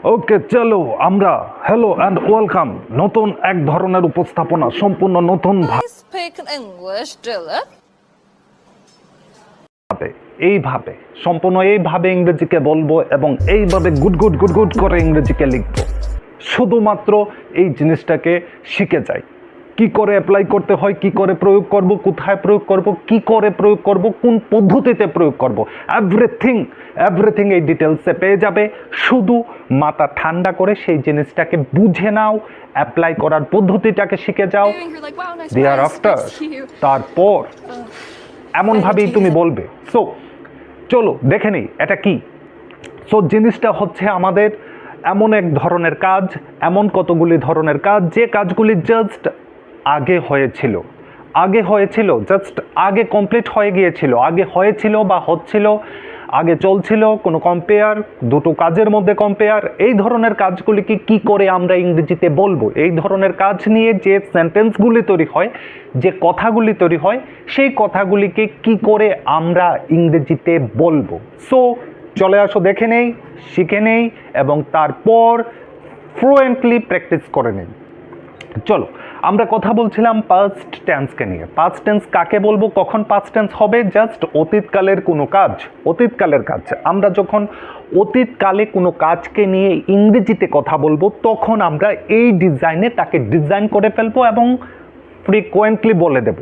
ওকে, চলো আমরা hello and welcome নতুন এক ধরনের উপস্থাপনা সম্পূর্ণ নতুন Speak English, Dylan. ভাবে এইভাবে সম্পূর্ণ এইভাবে ইংরেজিকে বলবো এবং এইভাবে গুড গুড গুড গুড করে ইংরেজিকে লিখবো। শুধুমাত্র এই জিনিসটাকে শিখে যাই, কি করে অ্যাপ্লাই করতে হয়, কি করে প্রয়োগ করব, কোথায় প্রয়োগ করব, কি করে প্রয়োগ করব, কোন পদ্ধতিতে প্রয়োগ করব, এভরিথিং এভরিথিং এই ডিটেলসে পেয়ে যাবে। শুধু মাথা ঠান্ডা করে সেই জিনিসটাকে বুঝে নাও, অ্যাপ্লাই করার পদ্ধতিটাকে শিখে যাও। You're like, wow, nice there rice. After Thank you. তারপর এমনভাবেই তুমি বলবে। সো চলো দেখে নিই এটা কি। সো জিনিসটা হচ্ছে আমাদের এমন এক ধরনের কাজ, এমন কতগুলি ধরনের কাজ যে কাজগুলি জাস্ট আগে হয়েছিল জাস্ট আগে কমপ্লিট হয়ে গিয়েছিল, আগে হয়েছিল বা হচ্ছিল, আগে চলছিল, কোনো কম্পেয়ার, দুটো কাজের মধ্যে কম্পেয়ার। এই ধরনের কাজগুলিকে কি করে আমরা ইংরেজিতে বলবো, এই ধরনের কাজ নিয়ে যে সেন্টেন্সগুলি তৈরি হয়, যে কথাগুলি তৈরি হয়, সেই কথাগুলিকে কি করে আমরা ইংরেজিতে বলবো। সো চলে আসো, দেখে নেই, শিখে নেই এবং তারপর ফ্লুয়েন্টলি প্র্যাকটিস করে নেই। চলো আমরা কথা বলছিলাম পাস্ট টেন্সকে নিয়ে। পাস্ট টেন্স কাকে বলবো, কখন পাস্ট টেন্স হবে? জাস্ট অতীতকালের কোনো কাজ, অতীতকালের কাজ। আমরা যখন অতীতকালে কোনো কাজকে নিয়ে ইংরেজিতে কথা বলবো তখন আমরা এই ডিজাইনে তাকে ডিজাইন করে ফেলবো এবং ফ্রিকোয়েন্টলি বলে দেব,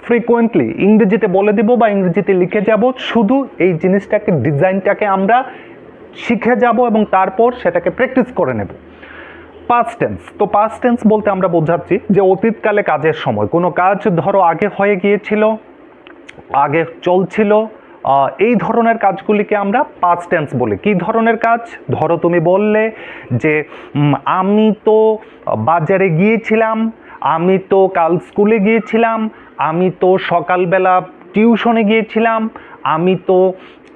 ফ্রিকোয়েন্টলি ইংরেজিতে বলে দেব বা ইংরেজিতে লিখে যাব। শুধু এই জিনিসটাকে, ডিজাইনটাকে আমরা শিখে যাব এবং তারপর সেটাকে প্র্যাকটিস করে নেব। পাস্ট টেন্স, তো পাস্ট টেন্স বলতে আমরা বোঝাচ্ছি যে অতীতকালে কাজের সময় কোনো কাজ ধরো আগে হয়ে গিয়েছিল, আগে চলছিল, এই ধরনের কাজগুলিকে আমরা পাস্ট টেন্স বলি। কী ধরনের কাজ? ধরো তুমি বললে যে আমি তো বাজারে গিয়েছিলাম, আমি তো কাল স্কুলে গিয়েছিলাম, আমি তো সকালবেলা টিউশনে গিয়েছিলাম, আমি তো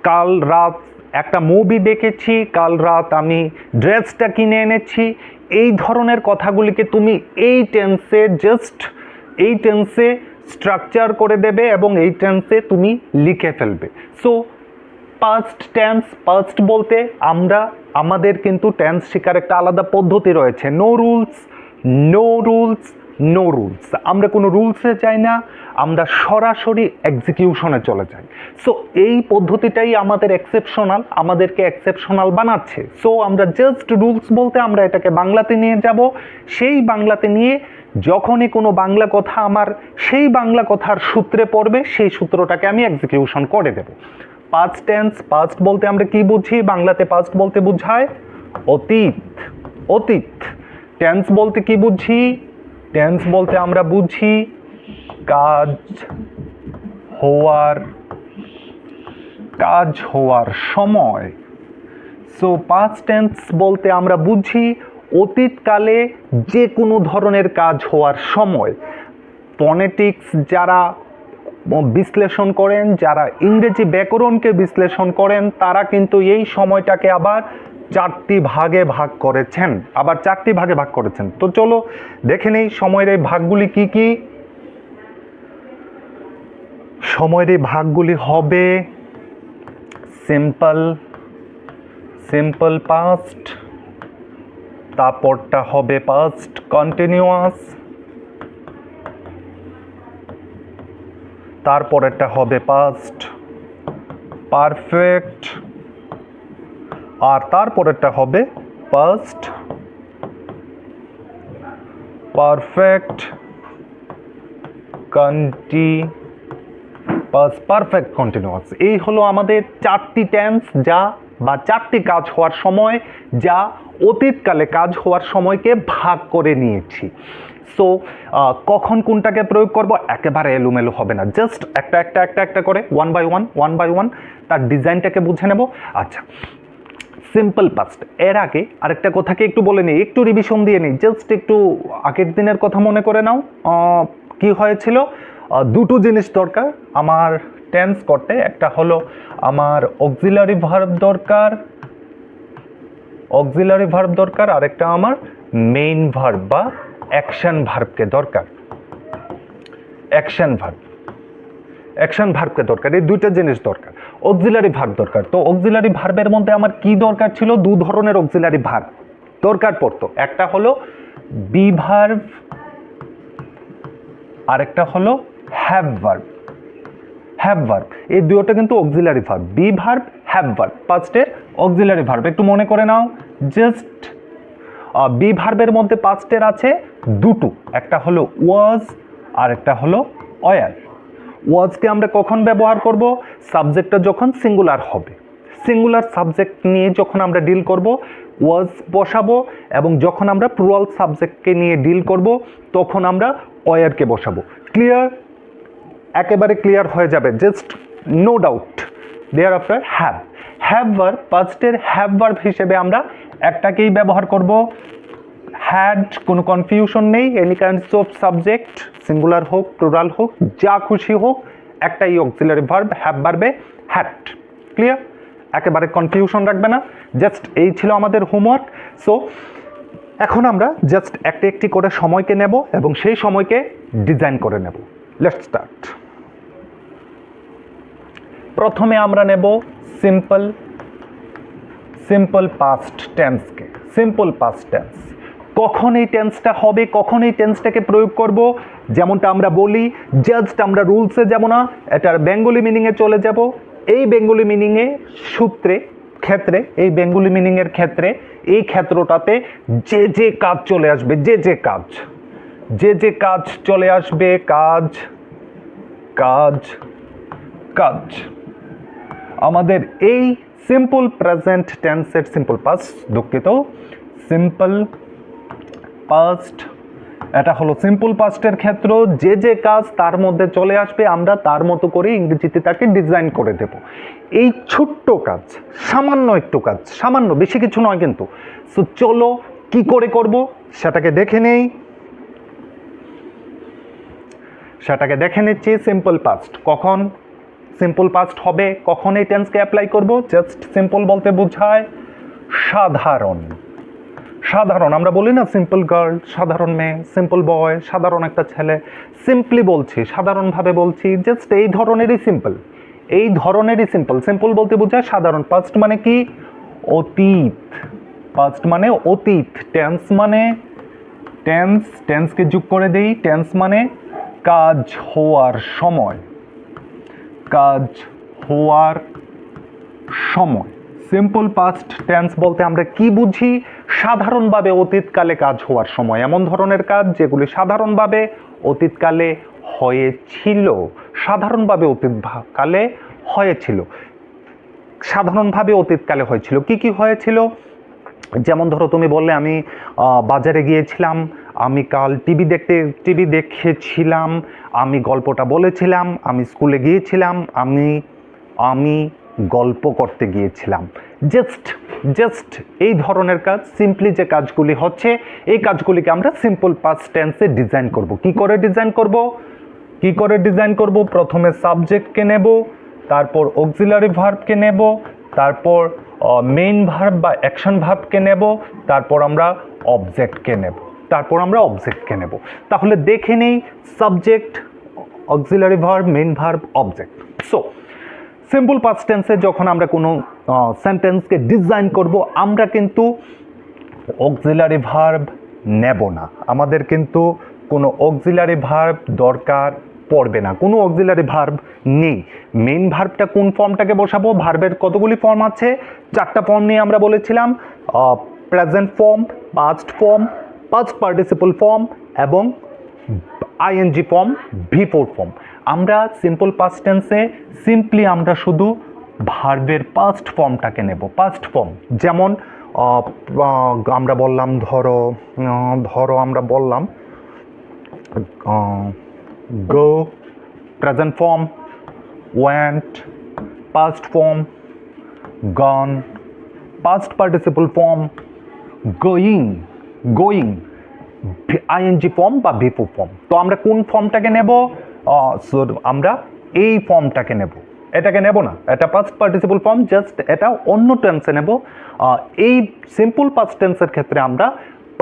কাল রাত একটা মুভি দেখেছি, কাল রাত আমি ড্রেসটা কিনে এনেছি। এই ধরনের কথাগুলিকে তুমি এই টেন্সে স্ট্রাকচার করে দেবে এবং এই টেন্সে তুমি লিখে ফেলবে। সো পাস্ট টেন্স, পাস্ট বলতে আমাদের কিন্তু টেন্স শেখার একটা আলাদা পদ্ধতি রয়েছে। No rules, no rules, no rules. আমরা কোনো রুলসে যাই না, আমরা সরাসরি এক্সিকিউশনে চলে যাই। সো এই পদ্ধতিটাই আমাদের এক্সেপশনাল, আমাদেরকে এক্সেপশনাল বানাচ্ছে। সো আমরা জাস্ট রুলস বলতে আমরা এটাকে বাংলাতে নিয়ে যাব। সেই বাংলাতে নিয়ে যখনই কোনো বাংলা কথা আমার সেই বাংলা কথার সূত্রে পড়বে, সেই সূত্রটাকে আমি এক্সিকিউশন করে দেব। পাস্ট টেন্স, পাস্ট বলতে আমরা কি বুঝি? বাংলাতে পাস্ট বলতে বোঝায় অতীত, অতীত। টেন্স বলতে কি বুঝি? টেন্স বলতে আমরা বুঝি কাজ হওয়ার সময়। সো পাস্ট টেন্স বলতে আমরা বুঝি অতীতকালে যে কোনো ধরনের কাজ হওয়ার সময়। ফনেটিক্স যারা বিশ্লেষণ করেন, যারা ইংরেজি ব্যাকরণকে বিশ্লেষণ করেন, তারা কিন্তু এই সময়টাকে আবার চারটি ভাগে ভাগ করেছেন। তো চলো দেখে নেই সময়ের এই ভাগগুলি কি কি। সময়ের এই ভাগগুলি হবে সিম্পল পাস্ট, তারপরটা হবে পাস্ট কন্টিনিউয়াস, তারপরেরটা হবে পাস্ট পারফেক্ট, আর তারপরেরটা হবে পাস্ট পারফেক্ট কন্টিনিউয়াস। এই হলো আমাদের চারটি টেন্স বা চারটি কাজ হওয়ার সময়, যা অতীতকালে কাজ হওয়ার সময়কে ভাগ করে নিয়েছি। সো কখন কোনটাকে প্রয়োগ করব একেবারে এলোমেলো হবে না, জাস্ট একটা করে ওয়ান বাই ওয়ান তার ডিজাইনটাকে বুঝে নেব। আচ্ছা, সিম্পল পাস্ট। এর আগে আরেকটা কথাকে একটু বলে নিই, একটু রিভিশন দিয়ে নিই, জাস্ট একটু আগের দিনের কথা মনে করে নাও। কি হয়েছিল? দুটো জিনিস দরকার আমার টেন্স করতে। একটা হলো আমার অক্সিলারি ভার্ব দরকার, আরেকটা আমার মেইন ভার্ব বা অ্যাকশন ভার্বকে দরকার। অ্যাকশন ভার্ব অ্যাকশন ভার্বকে দরকার, এই দুইটা জিনিস দরকার। অক্সিলারি ভার্ব দরকার। তো অক্সিলারি ভার্বের মধ্যে আমার কি দরকার ছিল? দু ধরনের অক্সিলারি ভার্ব দরকার পড়তো। একটা হলো বি ভার্ব, আরেকটা হলো হ্যাভ ভার্ব। হ্যাভ ভার্ব, এই দুটো কিন্তু auxiliary verb. Be verb, have verb, পাস্টের অক্সিলারি ভার্ব। একটু মনে করে নাও, জাস্ট বি ভার্বের মধ্যে পাস্টের আছে দুটো, একটা হলো ওয়াজ আর একটা হলো ওয়ার। ওয়াজকে আমরা কখন ব্যবহার করব? সাবজেক্টটা যখন সিঙ্গুলার হবে, সিঙ্গুলার সাবজেক্ট নিয়ে যখন আমরা ডিল করব ওয়াজ বসাবো, এবং যখন আমরা প্লুরাল সাবজেক্টকে নিয়ে ডিল করব তখন আমরা ওয়ারকে বসাবো। ক্লিয়ার? একেবারে ক্লিয়ার হয়ে যাবে, just no doubt. There after have, have verb, পাস্টের হ্যাভ ভার্ব হিসেবে আমরা একটাকেই ব্যবহার করব, হ্যাড, কোনো কনফিউশন নেই। Any kinds of subject, singular হোক প্লুরাল হোক যা খুশি হোক, একটাই অক্সিলারি ভার্ব, হ্যাভ ভার্বে হ্যাড। ক্লিয়ার? একেবারে কনফিউশন রাখবে না। জাস্ট এই ছিল আমাদের হোমওয়ার্ক। সো এখন আমরা জাস্ট একটি একটি করে সময়কে নেব এবং সেই সময়কে ডিজাইন করে নেব। Let's start. প্রথমে আমরা নেব সিম্পল পাস্ট টেন্সকে। সিম্পল পাস্ট টেন্স, কখন এই টেন্সটা হবে, কখন এই টেন্সটাকে প্রয়োগ করব, যেমনটা আমরা বলি, জাস্ট আমরা রুলসে যাব না, এটার বেঙ্গলি মিনিংয়ে চলে যাব। এই বেঙ্গলি মিনিংয়ে সূত্রে ক্ষেত্রে, এই বেঙ্গলি মিনিংয়ের ক্ষেত্রে, এই ক্ষেত্রটাতে যে যে কাজ চলে আসবে, যে যে কাজ চলে আসবে, কাজ কাজ কাজ, আমাদের এই সিম্পল প্রেজেন্ট টেন্সের সিম্পল পাস্ট, দুঃখিত, সিম্পল পাস্ট, এটা হলো সিম্পল পাস্টের ক্ষেত্র। যে যে কাজ তার মধ্যে চলে আসবে, আমরা তার মতো করে ইংরেজিতে তাকে ডিজাইন করে দেব। এই ছোট্ট কাজ, সামান্য একটু কাজ, সামান্য, বেশি কিছু নয় কিন্তু। সো চলো কি করে করব সেটাকে দেখে নেই, সেটাকে দেখে নিচ্ছি। সিম্পল পাস্ট কখন সিম্পল পাস্ট হবে, কখন এই টেন্সকে অ্যাপ্লাই করব? জাস্ট সিম্পল বলতে বোঝায় সাধারণ। সাধারণ, আমরা বলি না সিম্পল গার্ল, সাধারণ মেয়ে, সিম্পল বয়, সাধারণ একটা ছেলে। সিম্পলি বলছি, সাধারণভাবে বলছি, জাস্ট এই ধরনেরই সিম্পল, এই ধরনেরই সিম্পল। সিম্পল বলতে বোঝায় সাধারণ। পাস্ট মানে কি? অতীত। পাস্ট মানে অতীত। টেন্স মানে টেন্সকে যোগ করে দেই, টেন্স মানে কাজ হওয়ার সময়, কাজ হওয়ার সময়। সিম্পল পাস্ট টেন্স বলতে আমরা কি বুঝি? সাধারণভাবে অতীতকালে কাজ হওয়ার সময়, এমন ধরনের কাজ যেগুলি সাধারণভাবে অতীতকালে হয়েছিল, সাধারণভাবে অতীতকালে হয়েছিল, সাধারণভাবে অতীতকালে হয়েছিল। কি কি হয়েছিল? যেমন ধরো তুমি বললে আমি বাজারে গিয়েছিলাম, আমি কাল টিভি দেখেছিলাম, আমি গল্পটা বলেছিলাম, আমি স্কুলে গিয়েছিলাম, আমি গল্প করতে গিয়েছিলাম। জাস্ট এই ধরনের কাজ, সিম্পলি যে কাজগুলি হচ্ছে, এই কাজগুলিকে আমরা সিম্পল পাস্ট টেন্সে ডিজাইন করব। কি করে ডিজাইন করব? প্রথমে সাবজেক্টকে নেব, তারপর অক্সিলারি ভার্বকে নেব, তারপর মেইন ভার্ব বা অ্যাকশন ভার্বকে নেব, তারপর আমরা অবজেক্টকে নেব। তাহলে দেখে নেই, subject, auxiliary verb, main verb, object. So simple past টেন্সে যখন আমরা কোনো সেন্টেন্সকে ডিজাইন করব, আমরা কিন্তু অক্সিলারি ভার্ব নেব না। আমাদের কিন্তু কোনো অক্সিলারি ভার্ব দরকার পড়বে না, কোনো অক্সিলারি ভার্ব নেই। মেইন ভার্বটা কোন ফর্মটাকে বসাবো? ভার্বের কতগুলি ফর্ম আছে? 4টা ফর্ম নিয়ে আমরা বলেছিলাম, present form, past form, past participle form এবং আইএনজি ফর্ম, V4 ফর্ম। আমরা সিম্পল পাস্ট টেন্সে সিম্পলি আমরা শুধু ভার্বের পাস্ট ফর্মটাকে নেব। পাস্ট ফর্ম যেমন আমরা বললাম, ধরো আমরা বললাম go, present form, went, past form, gone, past participle form, going, ing form বা V4 ফর্ম। তো আমরা কোন ফর্মটাকে নেব? আমরা এই ফর্মটাকে নেব, এটাকে নেব না, এটা পাস্ট পার্টিসিপল ফর্ম, জাস্ট এটা অন্য টেন্সে নেব। এই সিম্পল পাস্ট টেন্সের ক্ষেত্রে আমরা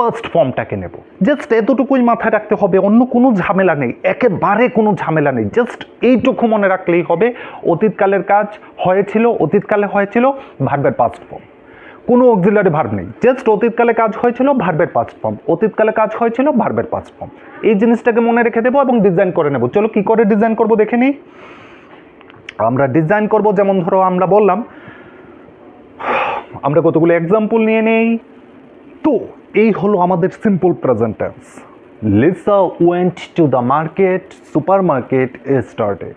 পাস্ট ফর্মটাকে নেব। জাস্ট এতটুকুই মাথায় রাখতে হবে, অন্য কোনো ঝামেলা নেই, একেবারে কোনো ঝামেলা নেই। জাস্ট এইটুকু মনে রাখলেই হবে, অতীতকালের কাজ হয়েছিল, অতীতকালে হয়েছিল, ভার্বের পাস্ট ফর্ম, কোনো অক্সিলারি ভার্ব নেই, জাস্ট অতীতকালে কাজ হয়েছিল, ভার্বের পাস্ট ফর্ম, অতীতকালে কাজ হয়েছিল, ভার্বের পাস্ট ফর্ম। এই জিনিসটাকে মনে রেখে দেবো এবং ডিজাইন করে নেব। চলো কি করে ডিজাইন করব দেখে নিই। আমরা ডিজাইন করব, যেমন ধরো আমরা বললাম, আমরা কতগুলো এক্সাম্পল নিয়ে নেই। তো এই হলো আমাদের simple present tense. Lisa went to the market, super market started.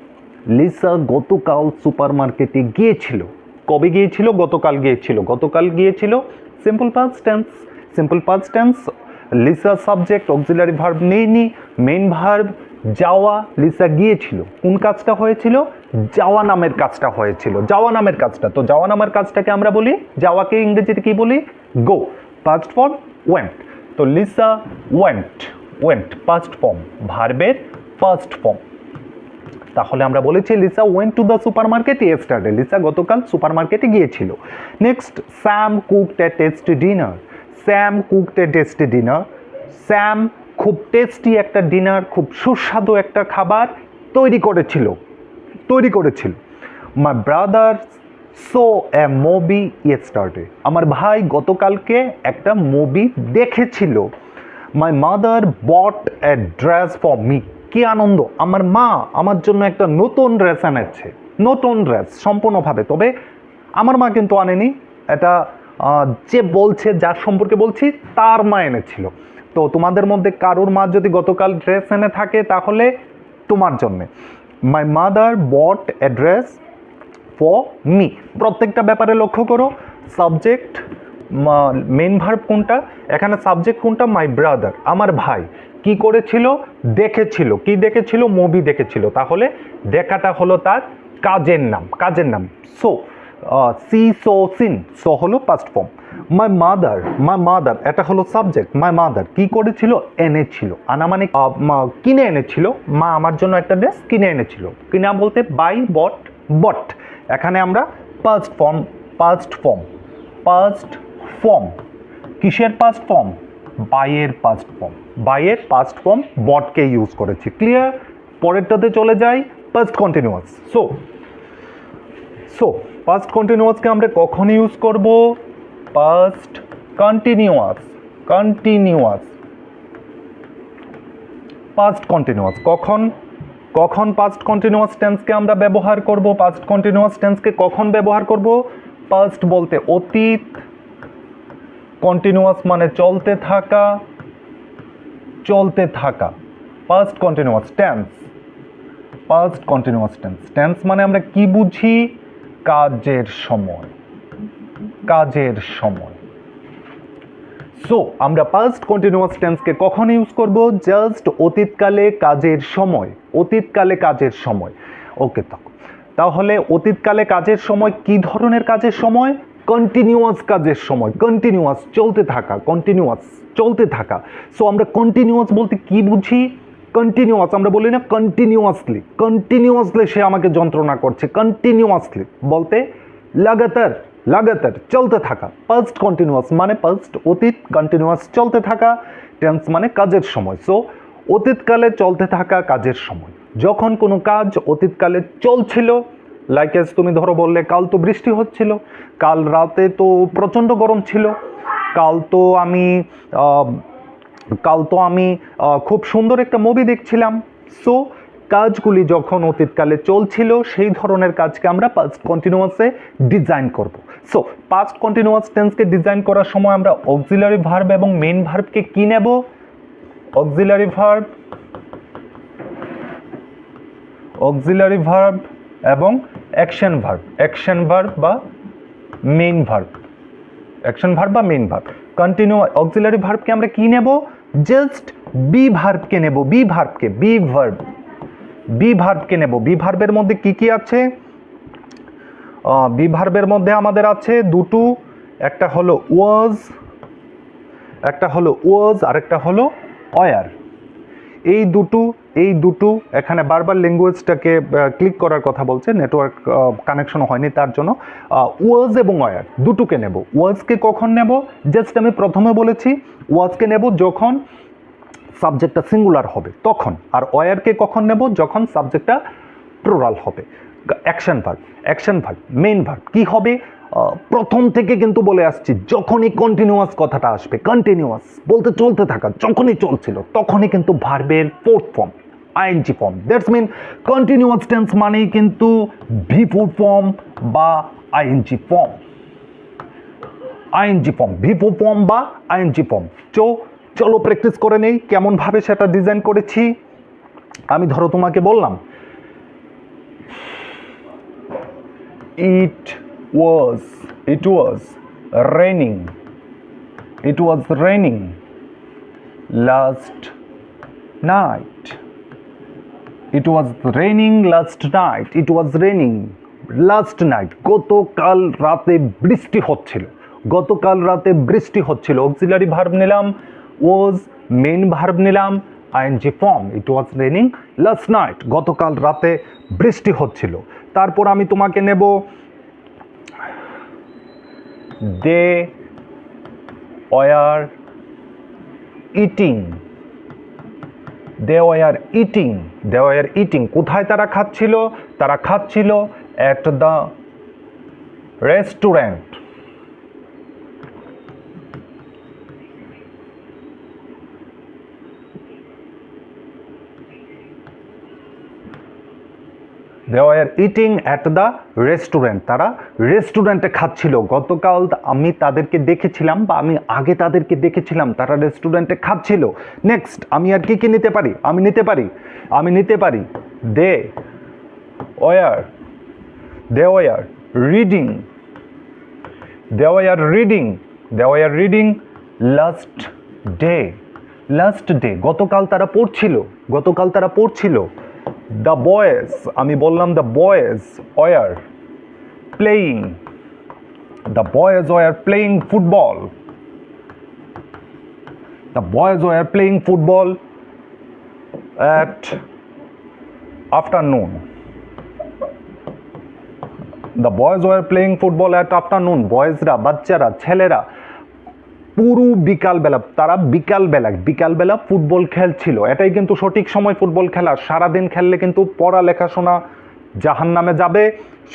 Lisa গতকাল সুপার মার্কেটে গিয়েছিল। কবে গিয়েছিল? গতকাল গিয়েছিল। গতকাল গিয়েছিল, simple past tense. Simple past tense, Lisa subject, auxiliary verb নেইনি, মেইন ভার্ব যাওয়া, লিসা গিয়েছিল। কোন কাজটা হয়েছিল? যাওয়া নামের কাজটা হয়েছিল, যাওয়া নামের কাজটা। তো যাওয়া নামের কাজটাকে আমরা বলি, যাওয়াকে ইংরেজিতে কি বলি? গো। Past form went. তো Lisa went, went past form, ভার্বের পাস্ট ফর্ম। তাহলে আমরা বলেছি Lisa went to the supermarket yesterday. Lisa গতকাল সুপার মার্কেটে গিয়েছিল। Next, Sam cooked a tasty dinner. Sam cooked a tasty dinner. Sam খুব টেস্টি একটা ডিনার, খুব সুস্বাদু একটা খাবার তৈরি করেছিল, তৈরি করেছিল। My brother saw a movie yesterday. আমার ভাই গতকালকে একটা মুভি দেখেছিল। My mother bought a dress for me. কি আনন্দ, আমার মা আমার জন্য একটা নতুন ড্রেস এনেছে। নতুন ড্রেস সম্পূর্ণভাবে, তবে আমার মা কিন্তু আনেনি, এটা যে বলছে, যার সম্পর্কে বলছি, তার মা এনেছিল। তো তোমাদের মধ্যে কারোর মা যদি গতকাল ড্রেস এনে থাকে তাহলে তোমার জন্যে। My mother bought a dress for me. প্রত্যেকটা ব্যাপারে লক্ষ্য করো, সাবজেক্ট মেইন ভার্ব কোনটা, এখানে সাবজেক্ট কোনটা? মাই ব্রাদার, আমার ভাই। কি করেছিল? দেখেছিল। কি দেখেছিল? মুভি দেখেছিল। তাহলে দেখাটা হলো তার কাজের নাম, কাজের নাম। Saw see, saw, seen. Saw হলো past form. My mother, my mother এটা হলো সাবজেক্ট। মাই মাদার কি করেছিল? এনেছিল। আনা মানে কিনে এনেছিল। মা আমার জন্য একটা ড্রেস কিনে এনেছিল। কিনা বলতে বাই, বট, বট। এখানে আমরা past form, past form, past form. কিসের পাস্ট ফর্ম? বাইয়ের পাস্ট ফর্ম। বাইয়ের পাস্ট ফর্ম বটকে ইউজ করেছি। ক্লিয়ার? পরেরটাতে চলে যাই, পাস্ট কন্টিনিউয়াস। সো পাস্ট কন্টিনিউয়াসকে আমরা কখন ইউজ করব? Past continuous, continuous, past continuous. কখন, কখন পাস্ট কন্টিনিউয়াস টেন্সকে আমরা ব্যবহার করব? পাস্ট কন্টিনিউয়াস টেন্সকে কখন ব্যবহার করব? পাস্ট বলতে অতীত, কন্টিনিউয়াস মানে চলতে থাকা, চলতে থাকা। Past continuous tense, past continuous tense. Tense মানে আমরা কি বুঝি? কাজের সময়, কাজের সময়। সো আমরা পাস্ট কন্টিনিউয়াস টেন্সকে কখন ইউজ করব? জাস্ট অতীতকালে কাজের সময়, অতীতকালে কাজের সময়। ওকে, তাহলে অতীতকালে কাজের সময় কি ধরনের কাজের সময়? কন্টিনিউয়াস কাজের সময়, কন্টিনিউয়াস চলতে থাকা, কন্টিনিউয়াস চলতে থাকা। সো আমরা কন্টিনিউয়াস বলতে কি বুঝি? কন্টিনিউয়াস আমরা বলি না কন্টিনিউয়াসলি, কন্টিনিউয়াসলি সে আমাকে যন্ত্রণা করছে। কন্টিনিউয়াসলি বলতে লাগাতার, লাগাতার চলতে থাকা। পাস্ট কন্টিনিউয়াস মানে পাস্ট অতীত, কন্টিনিউয়াস চলতে থাকা, টেন্স মানে কাজের সময়। সো অতীতকালে চলতে থাকা কাজের সময়। যখন কোনো কাজ অতীতকালে চলছিল, লাইক এস তুমি ধরো বললে কাল তো বৃষ্টি হচ্ছিল, কাল রাতে তো প্রচণ্ড গরম ছিল, কাল তো আমি খুব সুন্দর একটা মুভি দেখছিলাম। সো কাজগুলি যখন অতীতকালে চলছিল সেই ধরনের কাজকে আমরা পাস্ট কন্টিনিউয়াসে ডিজাইন করব। সো পাস্ট কন্টিনিউয়াস টেন্সকে ডিজাইন করার সময় আমরা অক্সিলারি ভার্ব এবং মেইন ভার্বকে কি নেব? অক্সিলারি ভার্ব, অক্সিলারি ভার্ব এবং অ্যাকশন ভার্ব, অ্যাকশন ভার্ব বা মেইন ভার্ব, অ্যাকশন ভার্ব বা মেইন ভার্ব। কন্টিনিউ অক্সিলারি ভার্বকে আমরা কি নেব? জাস্ট বি ভার্বকে নেব, বি ভার্বকে, বি ভার্ব, বি ভার্বকে নেব। বি ভার্বের মধ্যে কি কি আছে? বি ভার্বের মধ্যে আমাদের আছে দুটো, একটা হলো ওয়াজ, একটা হলো ওয়াজ আর একটা হলো ওয়ার। এই দুটো এই দুটো এখানে বারবার ল্যাঙ্গুয়েজটাকে ক্লিক করার কথা বলছে, নেটওয়ার্ক কানেকশন হয়নি তার জন্য। ওয়াজ এবং ওয়ার দুটোকে নেব। ওয়াজকে কখন নেব? জাস্ট আমি প্রথমে বলেছি ওয়াজকে নেব যখন সাবজেক্টটা সিঙ্গুলার হবে তখন, আর ওয়ারকে কখন নেব? যখন সাবজেক্টটা প্লুরাল হবে। অ্যাকশন ভার্ব মেইন ভার্ব কি হবে? প্রথম থেকে কিন্তু বলে আসছি, যখনই কন্টিনিউয়াস কথাটা আসবে, কন্টিনিউয়াস বলতে চলতে থাকা, যখনই চলছিল তখনই কিন্তু ভার্বের fourth form ING form. That's mean continuous tense মানেই কিন্তু ভি4 ফর্ম বা আইএনজি ফর্ম, ভি4 ফর্ম বা আইএনজি ফর্ম। চলো প্র্যাকটিস করে নেই কেমনভাবে সেটা ডিজাইন করেছি। আমি ধরো তোমাকে বললাম It was raining last night. It was raining last night. গতকাল রাতে বৃষ্টি হচ্ছিল। অক্সিলারি ভার্ব নিলাম was, মেইন ভার্ব নিলাম ING form. It was raining last night, গতকাল রাতে বৃষ্টি হচ্ছিল। তারপর আমি তোমাকে নেব দে ওয়ার ইটিং। কোথায় তারা খাচ্ছিল? তারা খাচ্ছিল at the restaurant. They were eating at the restaurant. তারা রেস্টুরেন্টে খাচ্ছিল। গতকাল আমি তাদেরকে দেখেছিলাম বা আমি আগে তাদেরকে দেখেছিলাম তারা রেস্টুরেন্টে খাচ্ছিল। নেক্সট আমি আর কি নিতে পারি? আমি নিতে পারি they were reading last day. গতকাল তারা পড়ছিল। The boys, আমি বললাম the boys were playing football. At afternoon. বয়েজরা, বাচ্চারা, ছেলেরা পুরো বিকালবেলা ফুটবল খেলছিল। এটাই কিন্তু সঠিক সময় ফুটবল খেলার। সারাদিন খেললে কিন্তু পড়ালেখাশোনা জাহান্নামে যাবে।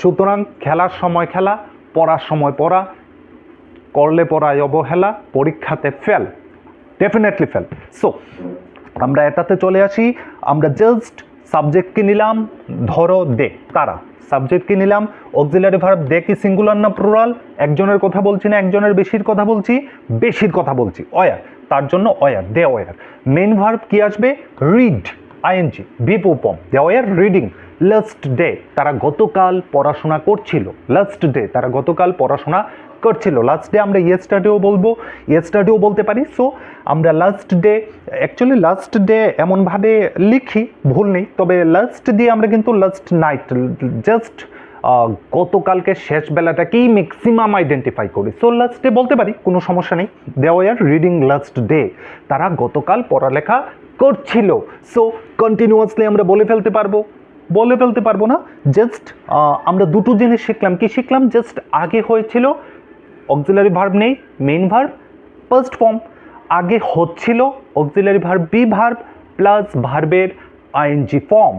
সুতরাং খেলার সময় খেলা, পড়ার সময় পড়া, করলে পড়ায় অবহেলা, পরীক্ষাতে ফেল, ডেফিনেটলি ফেল। সো আমরা এটাতে চলে আসি। আমরা জাস্ট সাবজেক্টকে নিলাম, ধরো দে, তারা। সাবজেক্টকে নিলাম, অক্সিলারি ভার্ব দে কি সিঙ্গুলার না প্লুরাল? একজনের কথা বলছি না একজনের বেশির কথা বলছি, ওয়ার, তার জন্য were, they were. Main verb কি আসবে? রিড, আইএনজি, ভি4 form. They were reading last day, তারা গতকাল পড়াশোনা করছিল। লাস্ট ডে আমরা ইয়েস্টারডেও বলতে পারি। সো আমরা লাস্ট ডে এমনভাবে লিখি, ভুল নেই, তবে লাস্ট দিয়ে আমরা কিন্তু লাস্ট নাইট, জাস্ট গতকালকে শেষ বেলাটাকেই ম্যাক্সিমাম আইডেন্টিফাই করি। সো লাস্ট ডে বলতে পারি, কোনো সমস্যা নেই। They were reading last day, তারা গতকাল পড়ালেখা করছিল। সো কন্টিনিউয়াসলি আমরা বলে ফেলতে পারবো না। জাস্ট আমরা দুটো জিনিস শিখলাম। জাস্ট আগে হয়েছিল, অক্সিলারি ভার্ব নেই, মেইন ভার্ব ফার্স্ট ফর্ম। আগে হচ্ছিল, auxiliary verb be verb plus ভার্বের আইএনজি ফর্ম।